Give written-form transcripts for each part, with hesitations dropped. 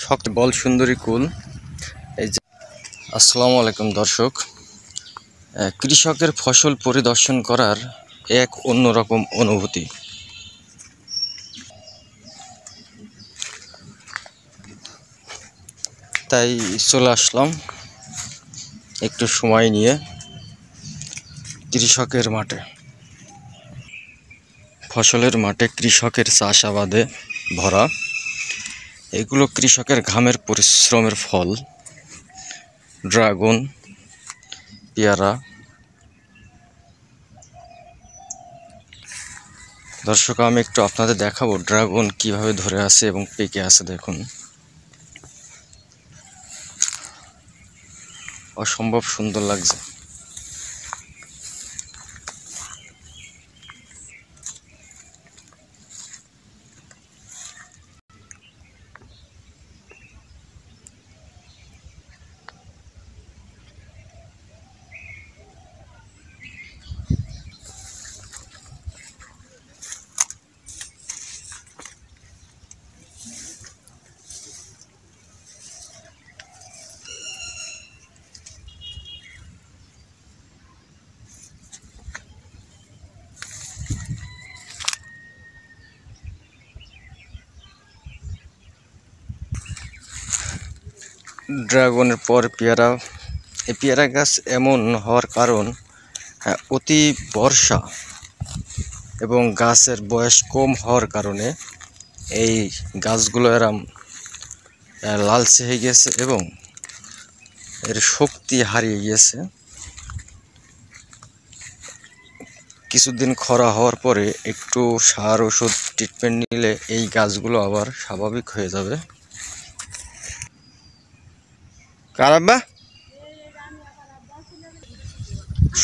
শক্ত বল সুন্দরী কুল। এই যে আসসালামু আলাইকুম দর্শক, কৃষকের ফসল পরিদর্শন করার এক অন্যরকম অনুভূতি। তাই চলে আসলাম একটু সময় নিয়ে কৃষকের মাঠে। ফসলের মাঠে কৃষকের চাষাবাদে ভরা। এগুলো কৃষকের ঘামের পরিশ্রমের ফল। ড্রাগন, পেয়ারা। দর্শক, আমি একটু আপনাদের দেখাবো ড্রাগন কিভাবে ধরে আছে এবং পেকে আছে। দেখুন, অসম্ভব সুন্দর লাগছে। ড্রাগনের পর পেয়ারা। এই পেয়ারা গাছ এমন হওয়ার কারণ, অতি বর্ষা এবং গাছের বয়স কম হওয়ার কারণে এই গাছগুলো এরম লালচে হয়ে গেছে এবং এর শক্তি হারিয়ে গিয়েছে। কিছুদিন খরা হওয়ার পরে একটু সার ওষুধ ট্রিটমেন্ট নিলে এই গাছগুলো আবার স্বাভাবিক হয়ে যাবে। কারাব্বা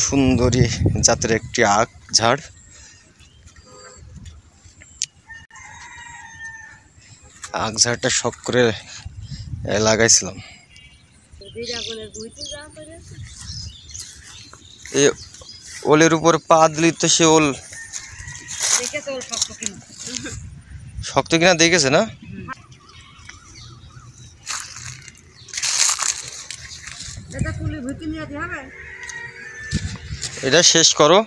সুন্দরী জাতের একটি আখ ঝাড়। আখ ঝাড়টা শখ করে লাগাইছিলাম। এই ওলের উপর পা দিলি তো সে ওল শক্ত কিনা দেখেছে না। এটা শেষ করো।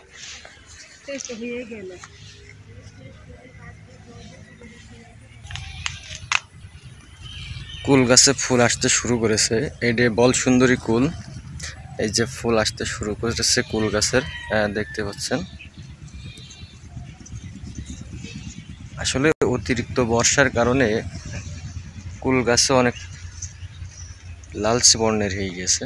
কুল গাছে ফুল আসতে শুরু করেছে। এটা বল সুন্দরী কুল। এই যে ফুল আসতে শুরু করেছে কুল গাছের, দেখতে পাচ্ছেন। আসলে অতিরিক্ত বর্ষার কারণে কুল গাছে অনেক লালচে বর্ণের হয়ে গেছে।